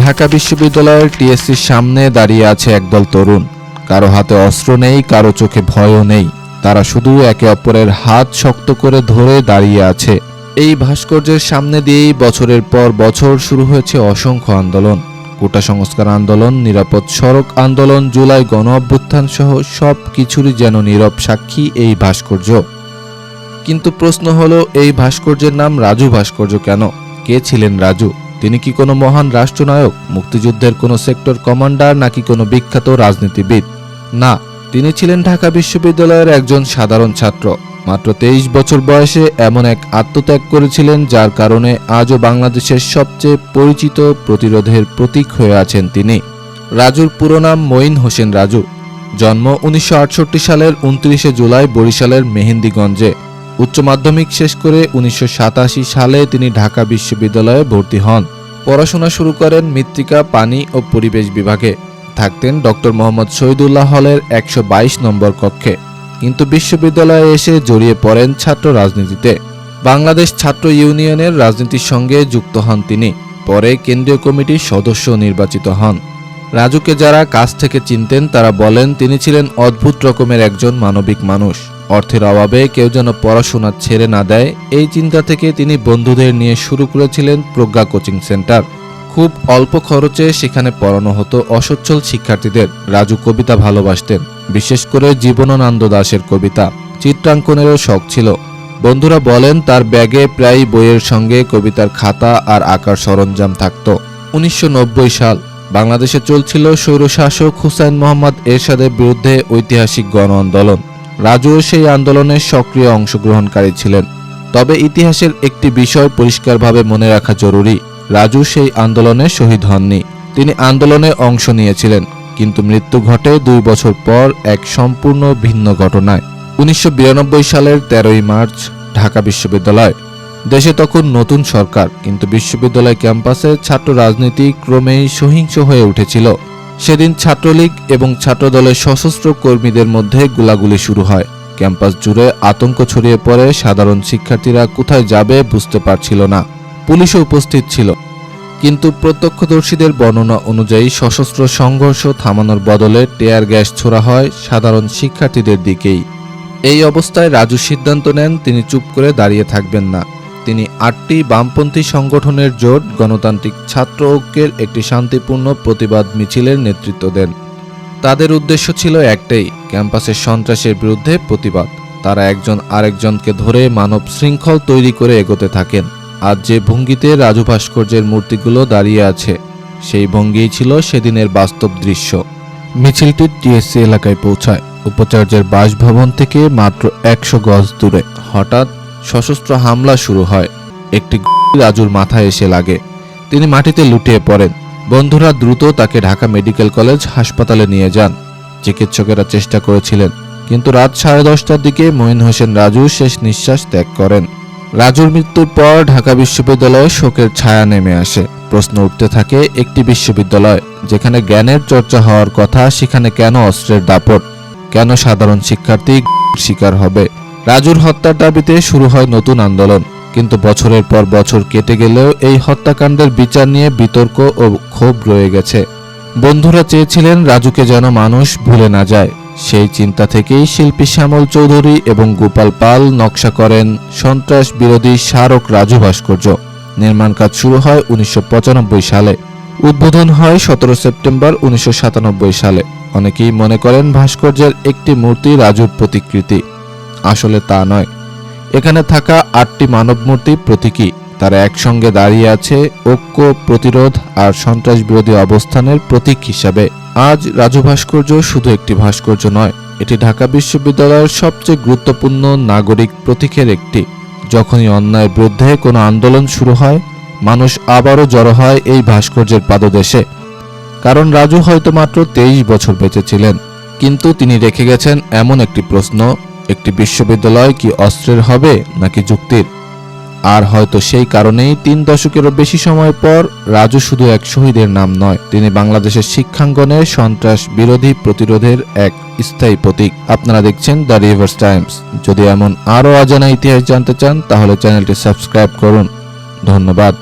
ঢাকা বিশ্ববিদ্যালয়ের টিএসসির সামনে দাঁড়িয়ে আছে একদল তরুণ। কারো হাতে অস্ত্র নেই, কারো চোখে ভয়ও নেই। তারা শুধু একে অপরের হাত শক্ত করে ধরে দাঁড়িয়ে আছে। এই ভাস্কর্যের সামনে দিয়েই বছরের পর বছর শুরু হয়েছে অসংখ্য আন্দোলন। কোটা সংস্কার আন্দোলন, নিরাপদ সড়ক আন্দোলন, জুলাই গণ অভ্যুত্থান সহ সব কিছুরই যেন নীরব সাক্ষী এই ভাস্কর্য। কিন্তু প্রশ্ন হলো, এই ভাস্কর্যের নাম রাজু ভাস্কর্য কেন? কে ছিলেন রাজু? তিনি কি কোনো মহান রাষ্ট্রনায়ক, মুক্তিযুদ্ধের কোনো সেক্টর কমান্ডার, নাকি কোনো বিখ্যাত রাজনীতিবিদ? না, তিনি ছিলেন ঢাকা বিশ্ববিদ্যালয়ের একজন সাধারণ ছাত্র। মাত্র 23 বছর বয়সে এমন এক আত্মত্যাগ করেছিলেন, যার কারণে আজও বাংলাদেশের সবচেয়ে পরিচিত প্রতিরোধের প্রতীক হয়ে আছেন তিনি। রাজুর পুরো নাম মঈন হোসেন রাজু। জন্ম 1968 সালের 29 জুলাই বরিশালের মেহেন্দিগঞ্জে। উচ্চ মাধ্যমিক শেষ করে 1987 সালে তিনি ঢাকা বিশ্ববিদ্যালয়ে ভর্তি হন। পড়াশোনা শুরু করেন মৃত্তিকা, পানি ও পরিবেশ বিভাগে। থাকতেন ডক্টর মোহাম্মদ শহীদুল্লাহ হলের 122 নম্বর কক্ষে। কিন্তু বিশ্ববিদ্যালয়ে এসে জড়িয়ে পড়েন ছাত্র রাজনীতিতে। বাংলাদেশ ছাত্র ইউনিয়নের রাজনীতির সঙ্গে যুক্ত হন তিনি। পরে কেন্দ্রীয় কমিটির সদস্য নির্বাচিত হন। রাজুকে যারা কাছ থেকে চিনতেন তারা বলেন, তিনি ছিলেন অদ্ভুত রকমের একজন মানবিক মানুষ। অর্থের অভাবে কেউ যেন পড়াশোনা ছেড়ে না দেয়, এই চিন্তা থেকে তিনি বন্ধুদের নিয়ে শুরু করেছিলেন প্রজ্ঞা কোচিং সেন্টার। খুব অল্প খরচে সেখানে পড়ানো হতো অসচ্ছল শিক্ষার্থীদের। রাজু কবিতা ভালোবাসতেন, বিশেষ করে জীবনানন্দ দাশের কবিতা। চিত্রাঙ্কনেরও শখ ছিল। বন্ধুরা বলেন, তার ব্যাগে প্রায় বইয়ের সঙ্গে কবিতার খাতা আর আঁকার সরঞ্জাম থাকত। 1990 সাল, বাংলাদেশে চলছিল স্বৈরশাসক হুসাইন মোহাম্মদ এরশাদের বিরুদ্ধে ঐতিহাসিক গণ আন্দোলন। রাজুও সেই আন্দোলনের সক্রিয় অংশগ্রহণকারী ছিলেন। তবে ইতিহাসের একটি বিষয় পরিষ্কারভাবে মনে রাখা জরুরি, রাজু সেই আন্দোলনে শহীদ হননি। তিনি আন্দোলনে অংশ নিয়েছিলেন, কিন্তু মৃত্যু ঘটে 2 বছর পর এক সম্পূর্ণ ভিন্ন ঘটনায়। 1992 সালের 13ই মার্চ, ঢাকা বিশ্ববিদ্যালয়। দেশে তখন নতুন সরকার, কিন্তু বিশ্ববিদ্যালয় ক্যাম্পাসে ছাত্র রাজনীতি ক্রমেই সহিংস হয়ে উঠেছিল। সেদিন ছাত্রলীগ এবং ছাত্রদলের সশস্ত্র কর্মীদের মধ্যে গোলাগুলি শুরু হয়। ক্যাম্পাস জুড়ে আতঙ্ক ছড়িয়ে পড়ে। সাধারণ শিক্ষার্থীরা কোথায় যাবে বুঝতে পারছিল না। পুলিশও উপস্থিত ছিল, কিন্তু প্রত্যক্ষদর্শীদের বর্ণনা অনুযায়ী সশস্ত্র সংঘর্ষ থামানোর বদলে টিয়ার গ্যাস ছোড়া হয় সাধারণ শিক্ষার্থীদের দিকেই। এই অবস্থায় রাজু সিদ্ধান্ত নেন, তিনি চুপ করে দাঁড়িয়ে থাকবেন না। তিনি 8টি বামপন্থী সংগঠনের জোট গণতান্ত্রিক ছাত্র ঐক্যের একটি শান্তিপূর্ণ প্রতিবাদ মিছিলের নেতৃত্ব দেন। তাদের উদ্দেশ্য ছিল একটাই, ক্যাম্পাসের সন্ত্রাসের বিরুদ্ধে প্রতিবাদ। তারা একজন আরেকজনকে ধরে মানব শৃঙ্খল তৈরি করে এগোতে থাকেন। আজ যে ভঙ্গিতে রাজু ভাস্কর্যের মূর্তিগুলো দাঁড়িয়ে আছে, সেই ভঙ্গিই ছিল সেদিনের বাস্তব দৃশ্য। মিছিলটি টিএসসি এলাকায় পৌঁছায়। উপাচার্যের বাসভবন থেকে মাত্র 100 গজ দূরে হঠাৎ সশস্ত্র হামলা শুরু হয়। একটি রাজুর মাথায় এসে লাগে। তিনি মাটিতে লুটিয়ে পড়েন। বন্ধুরা দ্রুত তাকে ঢাকা মেডিকেল কলেজ হাসপাতালে নিয়ে যান। চিকিৎসকেরা চেষ্টা করেছিলেন, কিন্তু রাত 10:30টার দিকে মঈন হোসেন রাজু শেষ নিঃশ্বাস ত্যাগ করেন। রাজুর মৃত্যুর পর ঢাকা বিশ্ববিদ্যালয়ে শোকের ছায়া নেমে আসে। প্রশ্ন উঠতে থাকে, একটি বিশ্ববিদ্যালয় যেখানে জ্ঞানের চর্চা হওয়ার কথা, সেখানে কেন অস্ত্রের দাপট? কেন সাধারণ শিক্ষার্থী শিকার হবে? রাজুর হত্যার দাবিতে শুরু হয় নতুন আন্দোলন, কিন্তু বছরের পর বছর কেটে গেলেও এই হত্যাকাণ্ডের বিচার নিয়ে বিতর্ক ও ক্ষোভ রয়ে গেছে। বন্ধুরা চেয়েছিলেন রাজুকে যেন মানুষ ভুলে না যায়। সেই চিন্তা থেকেই শিল্পী শ্যামল চৌধুরী এবং গোপাল পাল নকশা করেন সন্ত্রাস বিরোধী স্মারক রাজু ভাস্কর্য। নির্মাণ কাজ শুরু হয় 1995 সালে। উদ্বোধন হয় 17 সেপ্টেম্বর 1997 সালে। অনেকেই মনে করেন ভাস্কর্যের একটি মূর্তি রাজুর প্রতিকৃতি। আসলে তা নয়। এখানে থাকা 8টি মানব মূর্তি প্রতীকী। তারা একসঙ্গে দাঁড়িয়ে আছে ঐক্য, প্রতিরোধ আর সন্ত্রাস বিরোধী অবস্থানের প্রতীক হিসাবে। আজ রাজু ভাস্কর্য শুধু একটি ভাস্কর্য নয়, এটি ঢাকা বিশ্ববিদ্যালয়ের সবচেয়ে গুরুত্বপূর্ণ নাগরিক প্রতীকের একটি। যখনই অন্যায়ের বিরুদ্ধে কোনো আন্দোলন শুরু হয়, মানুষ আবারও জড়ো হয় এই ভাস্কর্যের পাদদেশে। কারণ রাজু হয়তো মাত্র 23 বছর বেঁচে ছিলেন, কিন্তু তিনি রেখে গেছেন এমন একটি প্রশ্ন, একটি বিশ্ববিদ্যালয় কি অস্ত্রের হবে নাকি যুক্তির? আর হয়তো সেই কারণেই 3 দশকেরও বেশি সময় পর রাজু শুধু এক শহীদের নাম নয়, তিনি বাংলাদেশের শিক্ষাঙ্গনে সন্ত্রাস বিরোধী প্রতিরোধের এক স্থায়ী প্রতীক। আপনারা দেখছেন দ্য রিভার্স টাইমস। যদি এমন আরও অজানা ইতিহাস জানতে চান তাহলে চ্যানেলটি সাবস্ক্রাইব করুন। ধন্যবাদ।